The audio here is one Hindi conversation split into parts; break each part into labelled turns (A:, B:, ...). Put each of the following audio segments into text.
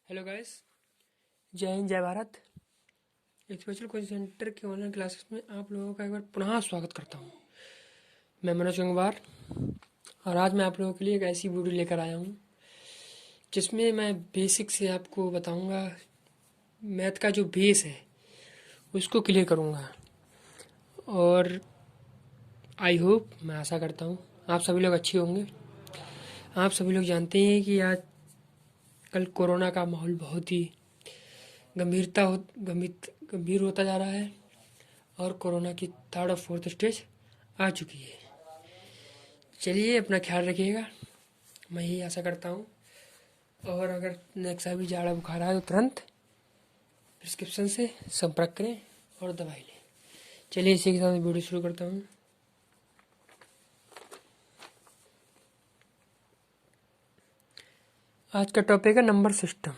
A: हेलो गाइस, जय हिंद जय भारत। स्पेशल कोचिंग सेंटर के ऑनलाइन क्लासेस में आप लोगों का एक बार पुनः स्वागत करता हूं। मैं मनोज गंगवार और आज मैं आप लोगों के लिए एक ऐसी वीडियो लेकर आया हूं जिसमें मैं बेसिक से आपको बताऊंगा। मैथ का जो बेस है उसको क्लियर करूंगा और आई होप, मैं आशा करता हूं आप सभी लोग अच्छे होंगे। आप सभी लोग जानते हैं कि आज कल कोरोना का माहौल बहुत ही गंभीर होता जा रहा है और कोरोना की थर्ड और फोर्थ स्टेज आ चुकी है। चलिए, अपना ख्याल रखिएगा, मैं यही आशा करता हूँ। और अगर नेक्स्ट भी जाड़ा बुखार आए तो तुरंत प्रिस्क्रिप्शन से संपर्क करें और दवाई लें। चलिए, इसी के साथ वीडियो शुरू करता हूँ। आज का टॉपिक है नंबर सिस्टम।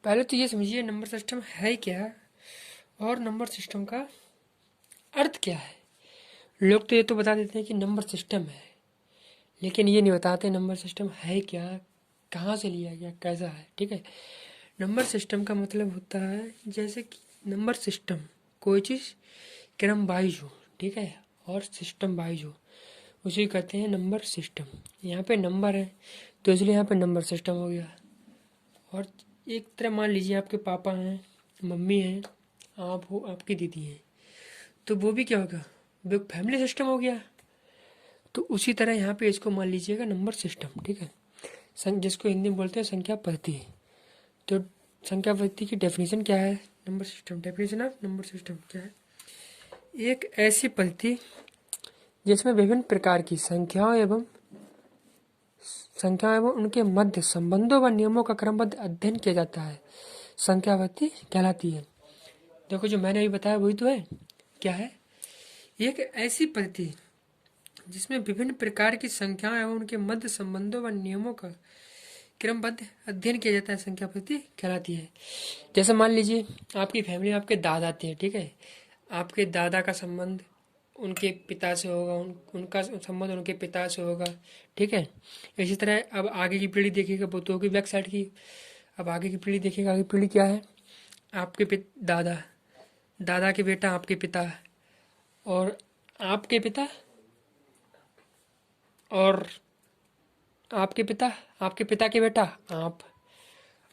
A: पहले तो ये समझिए नंबर सिस्टम है क्या और नंबर सिस्टम का अर्थ क्या है। लोग तो ये तो बता देते हैं कि नंबर सिस्टम है, लेकिन ये नहीं बताते नंबर सिस्टम है क्या, कहाँ से लिया गया, कैसा है। ठीक है, नंबर सिस्टम का मतलब होता है जैसे कि नंबर सिस्टम कोई चीज़ क्रम वाइज हो, ठीक है, और सिस्टम वाइज हो, उसे कहते हैं नंबर सिस्टम। यहाँ पे नंबर है तो इसलिए यहाँ पे नंबर सिस्टम हो गया। और एक तरह मान लीजिए आपके पापा हैं, मम्मी हैं, आप हो, आपकी दीदी हैं, तो वो भी क्या होगा, वो एक फैमिली सिस्टम हो गया। तो उसी तरह यहाँ पे इसको मान लीजिएगा नंबर सिस्टम। ठीक है, जिसको हिंदी में बोलते हैं संख्या पद्धति। तो संख्या पद्धति की डेफिनेशन क्या है, number system, definition of number system क्या है, एक ऐसी पद्धति जिसमें विभिन्न प्रकार की संख्याओं एवं उनके मध्य संबंधों व नियमों का क्रमबद्ध अध्ययन किया जाता है, संख्या पद्धति कहलाती है। देखो, जो मैंने अभी बताया वही तो है। क्या है, एक ऐसी पद्धति जिसमें विभिन्न प्रकार की संख्याओं एवं उनके मध्य संबंधों व नियमों का क्रमबद्ध अध्ययन किया जाता है, संख्या पद्धति कहलाती है। जैसे मान लीजिए आपकी फैमिली में आपके दादा थे, ठीक है, आपके दादा का संबंध उनके पिता से होगा, उनका संबंध उनके पिता से होगा। ठीक है, इसी तरह अब आगे की पीढ़ी देखिएगा, वो तो होगी बैक साइड की। अब आगे की पीढ़ी देखिएगा, आगे पीढ़ी क्या है, आपके दादा, दादा के बेटा आपके पिता, और आपके पिता, और आपके पिता के बेटा आप,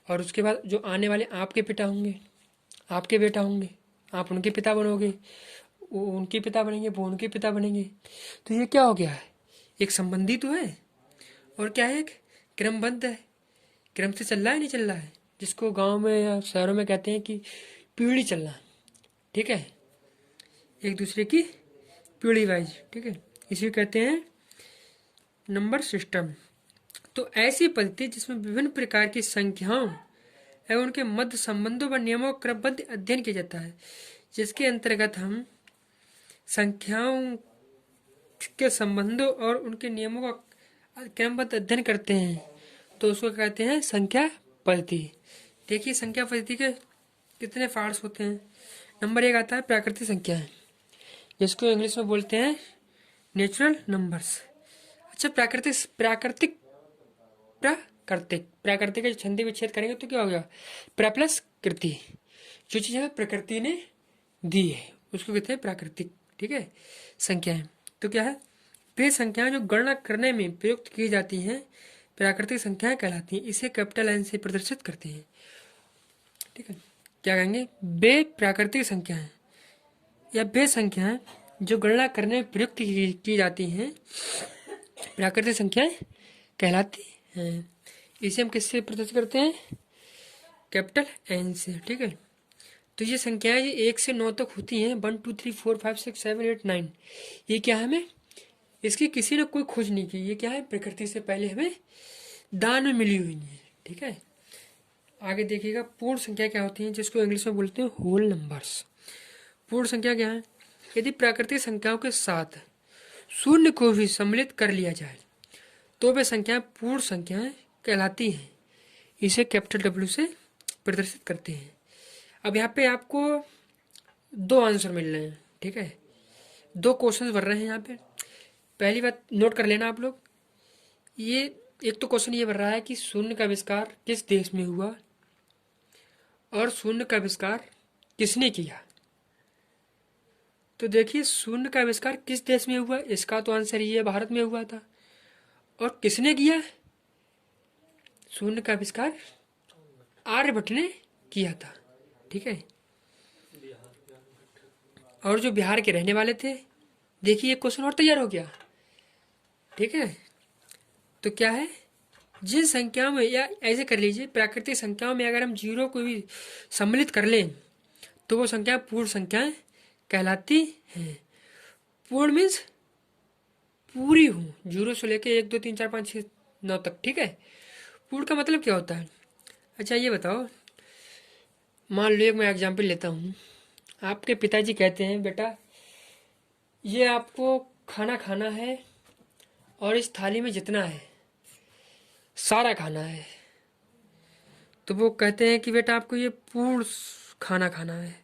A: और उसके बाद जो आने वाले आपके पिता होंगे, आपके बेटा होंगे, आप उनके पिता बनोगे, वो उनके पिता बनेंगे, वो उनके पिता बनेंगे। तो ये क्या हो गया है, एक संबंधी तो है और क्या है, एक क्रमबद्ध है, क्रम से चल रहा है, नहीं चल रहा है, जिसको गांव में या शहरों में कहते हैं कि पीढ़ी चलना। ठीक है, एक दूसरे की पीढ़ी वाइज। ठीक है, इसी कहते हैं नंबर सिस्टम। तो ऐसी पद्धति जिसमें विभिन्न प्रकार की संख्याओं एवं उनके मध्य संबंधों व नियमों का क्रमबद्ध अध्ययन किया जाता है, जिसके अंतर्गत हम संख्याओं के संबंधों और उनके नियमों का क्रमबद्ध अध्ययन करते हैं, तो उसको कहते हैं संख्या पद्धति। देखिए, संख्या पद्धति के कितने पार्ट्स होते हैं। नंबर एक आता है प्राकृतिक संख्याएं, जिसको इंग्लिश में बोलते हैं नेचुरल नंबर्स। अच्छा, प्राकृतिक प्राकृतिक प्राकृतिक प्राकृतिक का छंदी विच्छेद करेंगे तो क्या हो गया, प्लस कृति। जो चीज हमें प्रकृति ने दी है उसको कहते हैं प्राकृतिक। ठीक है, संख्याएं तो क्या है, वे संख्याएं जो गणना करने में प्रयुक्त की जाती हैं प्राकृतिक संख्याएं कहलाती हैं। इसे कैपिटल एन से प्रदर्शित करते हैं। ठीक है, क्या कहेंगे, वे प्राकृतिक संख्याएं या वे संख्याएं जो गणना करने में प्रयुक्त की जाती हैं प्राकृतिक संख्याएं कहलाती हैं। इसे हम किससे प्रदर्शित करते हैं, कैपिटल एन से। ठीक है, तो ये संख्याएं ये 1 से 9 तक होती हैं, 1 2 3 4 5 6 7 8 9। ये क्या है, हमें इसकी किसी ने कोई खोज नहीं की, ये क्या है, प्रकृति से पहले हमें दान में मिली हुई है। ठीक है, आगे देखिएगा पूर्ण संख्या क्या होती है, जिसको इंग्लिश में बोलते हैं होल नंबर्स। पूर्ण संख्या क्या है, यदि प्राकृतिक संख्याओं के साथ शून्य को भी सम्मिलित कर लिया जाए तो वे संख्याएं पूर्ण संख्याएं कहलाती हैं। इसे कैपिटल डब्ल्यू से प्रदर्शित करते हैं। अब यहाँ पे आपको दो आंसर मिल रहे हैं। ठीक है, दो क्वेश्चन बन रहे हैं यहाँ पे। पहली बात नोट कर लेना आप लोग, ये एक तो क्वेश्चन ये बन रहा है कि शून्य का आविष्कार किस देश में हुआ और शून्य का आविष्कार किसने किया। तो देखिए, शून्य का आविष्कार किस देश में हुआ, इसका तो आंसर ये भारत में हुआ था। और किसने किया शून्य का आविष्कार? आर्यभट्ट ने किया था। ठीक है। और जो बिहार के रहने वाले थे, देखिए एक क्वेश्चन और तैयार हो गया। ठीक है। तो क्या है, जिन संख्याओं में, या ऐसे कर लीजिए, प्राकृतिक संख्याओं में अगर हम जीरो को भी सम्मिलित कर लें तो वो संख्या पूर्ण संख्याएं कहलाती हैं। पूर्ण मीन्स पूरी हूँ, जीरो से लेके 1 2 3 4 5 6 9 तक। ठीक है। पूर्ण का मतलब क्या होता है? अच्छा ये बताओ, मान लो एक मैं एग्जाम्पल लेता हूँ। आपके पिताजी कहते हैं, बेटा ये आपको खाना खाना है और इस थाली में जितना है सारा खाना है। तो वो कहते हैं कि बेटा आपको ये पूर्ण खाना खाना है।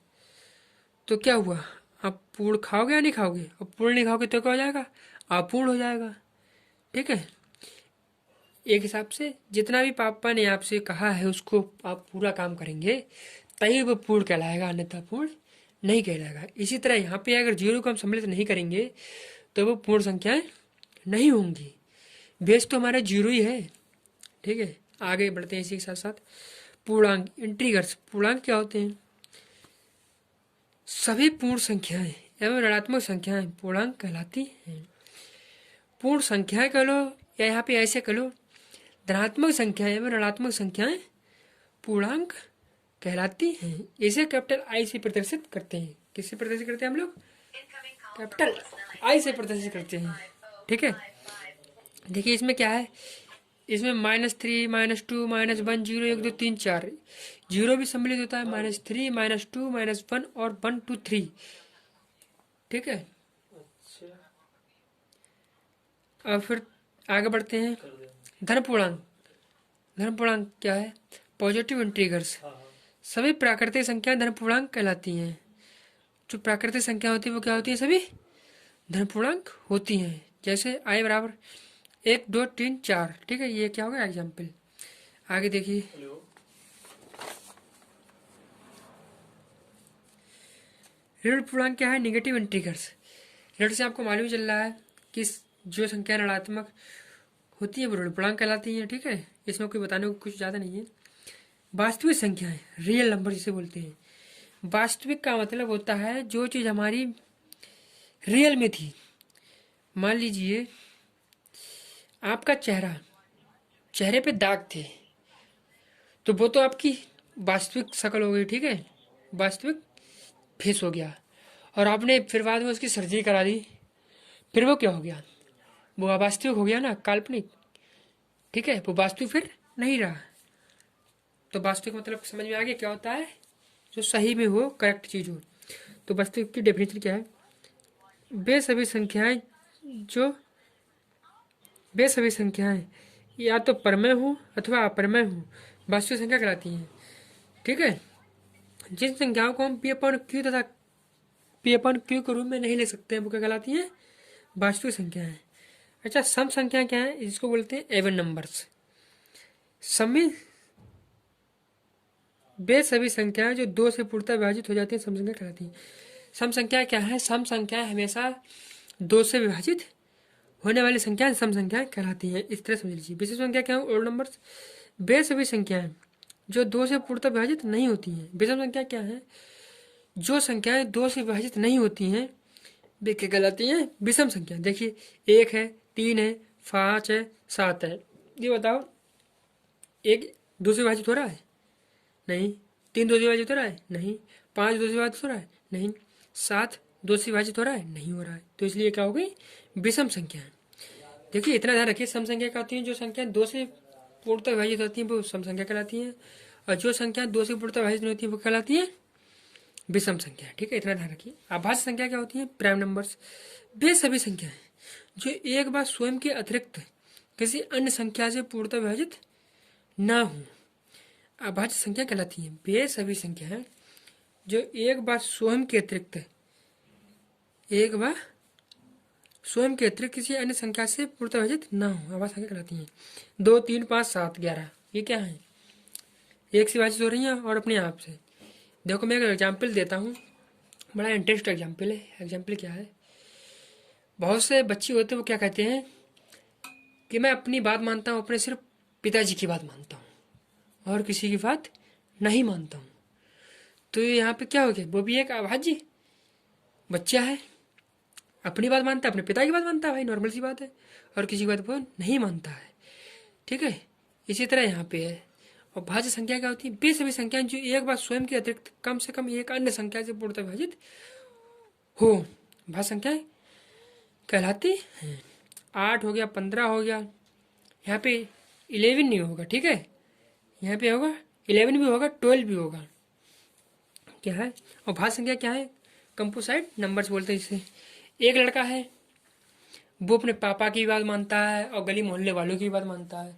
A: तो क्या हुआ, आप पूर्ण खाओगे या नहीं खाओगे? और पूर्ण नहीं खाओगे तो क्या हो जाएगा, अपूर्ण हो जाएगा। ठीक है। एक हिसाब से जितना भी पापा ने आपसे कहा है उसको आप पूरा काम करेंगे तभी वो पूर्ण कहलाएगा, अन्यथा पूर्ण नहीं कहलाएगा। इसी तरह यहाँ पे अगर जीरो को हम सम्मिलित नहीं करेंगे तो वो पूर्ण संख्याएं नहीं होंगी। बेस तो हमारा जीरो ही है। ठीक है। आगे बढ़ते हैं इसी के साथ साथ पूर्णांक, इंटीग्रल्स। पूर्णांक क्या होते हैं? सभी पूर्ण संख्याएं एवं ऋणात्मक संख्याएं पूर्णांक कहलाती हैं। पूर्ण संख्याएं कह लो या यहाँ पे ऐसे कह लो, धनात्मक संख्याएं एवं ऋणात्मक संख्याएं पूर्णांक कहलाती हैं। इसे कैपिटल आई से प्रदर्शित करते हैं। किससे प्रदर्शित करते हैं हम लोग? कैपिटल आई से प्रदर्शित करते हैं। ठीक है। देखिए इसमें क्या है, इसमें -3 -2 -1 0 1 2 3 4 जीरो भी सम्मिलित होता है, -3 -2 -1 और 1 2 3। ठीक है। अब फिर आगे बढ़ते हैं। धन पूर्णांक। धन पूर्णांक क्या है? Positive integrals. सभी प्राकृतिक संख्याएं धन पूर्णांक कहलाती हैं। जो प्राकृतिक संख्या होती है वो क्या होती है? सभी धन पूर्णांक होती हैं। जैसे आई बराबर 1 2 3 4। ठीक है। ये क्या होगा? एग्जाम्पल। आगे देखिए, ऋण पूर्णांक क्या है? Negative integrals. ऋण से आपको मालूम चल रहा है कि जो संख्या ऋणात्मक होती है वो ऋण पूर्णांक कहलाती है। ठीक है। इसमें कोई बताने को कुछ ज़्यादा नहीं है। वास्तविक संख्याएं, रियल नंबर जिसे बोलते हैं। वास्तविक का मतलब होता है जो चीज़ हमारी रियल में थी। मान लीजिए आपका चेहरे पे दाग थे, तो वो तो आपकी वास्तविक शक्ल हो गई। ठीक है। वास्तविक फेस हो गया। और आपने फिर बाद में उसकी सर्जरी करा दी, फिर वो क्या हो गया? वो अवास्तविक हो गया ना, काल्पनिक। ठीक है। वो वास्तविक फिर नहीं रहा। तो वास्तविक मतलब समझ में आ गया क्या होता है? जो सही में हो, करेक्ट चीज़ हो। तो वास्तविक की डेफिनेशन क्या है? वे सभी संख्याएं जो वे सभी संख्याएं या तो परमेय हो अथवा अपरमेय हो वास्तविक संख्या कहलाती हैं। ठीक है। जिन संख्याओं को हम पी अपॉन क्यू तथा पी अपॉन क्यू के रूप में नहीं ले सकते हैं वो क्या कहलाती हैं? वास्तविक संख्याएं। अच्छा, सम संख्या क्या है? इसको बोलते हैं एवन नंबर्स। समी वे सभी संख्याएं जो 2 से पूर्णतः विभाजित हो जाती हैं सम संख्या कहलाती हैं। सम संख्या क्या है? सम संख्याएं हमेशा 2 से विभाजित होने वाली संख्याएं सम संख्याएं कहलाती हैं। इस तरह समझ लीजिए। विशेष संख्या क्या है? Odd numbers. वे सभी संख्याएं जो 2 से पूर्णतः विभाजित नहीं होती हैं। विषम संख्या क्या है? जो संख्याएं 2 से विभाजित नहीं होती हैं वे क्या कहलाती हैं? विषम संख्या। देखिए 1 है, 3 है, 5 है, 7 है। ये बताओ, 1 2 से विभाजित हो रहा है? नहीं। 3 2 से विभाजित हो रहा है? नहीं। 5 2 से विभाजित हो रहा है? नहीं। 7 2 से विभाजित हो रहा है? नहीं हो रहा है। तो इसलिए क्या हो गई? विषम संख्या है। देखिए इतना ध्यान रखिए, सम संख्या क्या होती है? जो संख्या 2 से पूर्णतः विभाजित होती है वो सम संख्या कहलाती है, और जो संख्या 2 से पूर्णतः विभाजित नहीं होती है वो कहलाती है विषम संख्या। ठीक है। इतना ध्यान रखिए। आभाज्य संख्या क्या होती है? Prime numbers. वे सभी संख्याएं जो एक बार स्वयं के अतिरिक्त किसी अन्य संख्या से पूर्णतः विभाजित ना हो अभाज्य संख्या कहलाती है। वे सभी संख्याएं जो एक बार स्वयं के अतिरिक्त स्वयं के अतिरिक्त किसी अन्य संख्या से पूर्णतः विभाजित न हो, आवाज संख्या कहलाती हैं। 2, 3, 5, 7, 11 ये क्या है? एक से विभाजित हो रही हैं और अपने आप से। देखो मैं एक एग्जाम्पल देता हूँ, बड़ा इंटरेस्ट एग्जाम्पल है। एग्जाम्पल क्या है, बहुत से बच्चे होते हैं वो क्या कहते हैं कि मैं अपनी बात मानता हूँ, अपने सिर्फ पिताजी की बात मानता हूँ और किसी की बात नहीं मानता हूँ। तो यहाँ पे क्या हो गया, वो भी एक अभाज्य बच्चा है, अपनी बात मानता है, अपने पिता की बात मानता है, भाई नॉर्मल सी बात है, और किसी की बात वो नहीं मानता है। ठीक है, इसी तरह यहाँ पे है। और भाज्य संख्या क्या होती है, वे सभी संख्याएं जो एक बार स्वयं के अतिरिक्त कम से कम एक अन्य संख्या से पूर्णतः विभाजित हो, भाज्य संख्याएं कहलाती हैं। 8 हो गया, 15 हो गया, यहाँ पे 11 नहीं होगा, ठीक है, यहाँ पे होगा 11 भी होगा, 12 भी होगा। क्या है, और भाज्य संख्या क्या है, कंपोसाइट नंबर्स बोलते हैं इसे। एक लड़का है, वो अपने पापा की बात मानता है और गली मोहल्ले वालों की बात मानता है,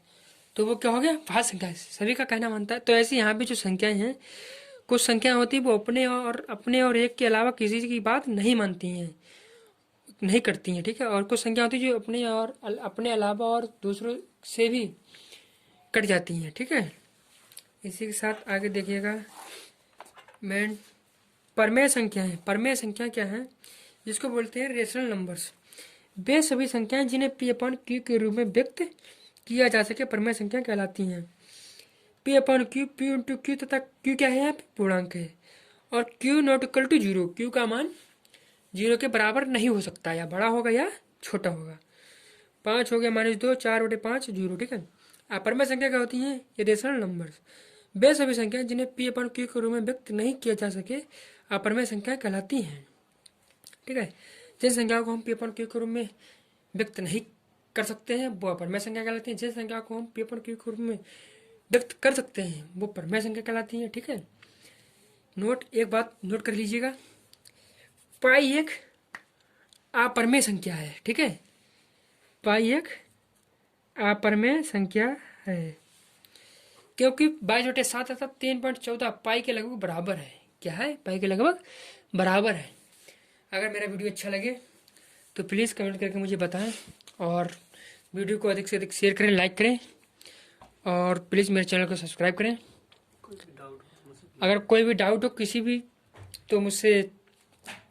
A: तो वो क्या हो गया, भाज्य संख्या है, सभी का कहना मानता है। तो ऐसे यहाँ पे जो संख्याएं हैं, कुछ संख्याएं होती है वो अपने और एक के अलावा किसी की बात नहीं मानती हैं, नहीं करती हैं, ठीक है। और कुछ संख्या होती है जो अपने अलावा और दूसरों से भी कट जाती हैं, ठीक है। इसी के साथ आगे देखिएगा, मैं परमेय संख्या है। परमेय संख्या क्या है, जिसको बोलते हैं रेशनल नंबर्स। वे सभी संख्याएं जिन्हें पी अपॉन क्यू के रूप में व्यक्त किया जा सके परमेय संख्या कहलाती हैं। P upon Q, P into Q तथा क्यू क्या है, यहाँ पे पूर्णांक है, और Q not equal to zero, Q का मान जीरो के बराबर नहीं हो सकता, या बड़ा होगा या छोटा होगा। 5 हो गया -2, 4/5 जीरो, ठीक है। अपरमय संख्या क्या होती है, ये रेशनल नंबर्स। वे सभी संख्या जिन्हें पी अपॉन क्यू के रूप में व्यक्त नहीं किया जा सके अपरमय संख्या कहलाती हैं, ठीक है। जिन संख्याओं को हम पी अपॉन क्यू के रूप में व्यक्त नहीं कर सकते हैं वो अपरमय संख्या कहलाती है। जिन संख्या को हम पी अपॉन क्यू के रूप में व्यक्त कर सकते हैं वो परमेय संख्या कहलाती है, ठीक है। एक बात नोट कर लीजिएगा, पाई एक अपरमेय संख्या है, ठीक है। पाई एक अपरमेय संख्या है क्योंकि 22/7 अर्थात 3.14 पाई के लगभग बराबर है। क्या है, पाई के लगभग बराबर है। अगर मेरा वीडियो अच्छा लगे तो प्लीज़ कमेंट करके मुझे बताएं, और वीडियो को अधिक से अधिक शेयर करें, लाइक करें, और प्लीज़ मेरे चैनल को सब्सक्राइब करें। अगर कोई भी डाउट हो किसी भी, तो मुझसे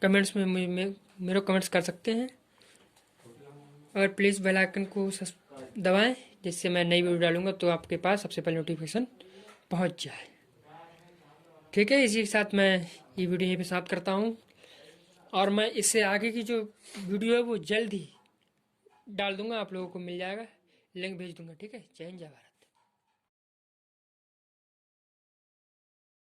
A: कमेंट्स में मेरे कमेंट्स कर सकते हैं, और प्लीज़ बेल आइकन को दबाएं, जिससे मैं नई वीडियो डालूंगा तो आपके पास सबसे पहले नोटिफिकेशन पहुंच जाए, ठीक है। इसी के साथ मैं ये वीडियो यहीं पे समाप्त करता हूं, और मैं इससे आगे की जो वीडियो है वो जल्द ही डाल दूंगा, आप लोगों को मिल जाएगा, लिंक भेज दूंगा, ठीक है। जय हिंद, जय भारत।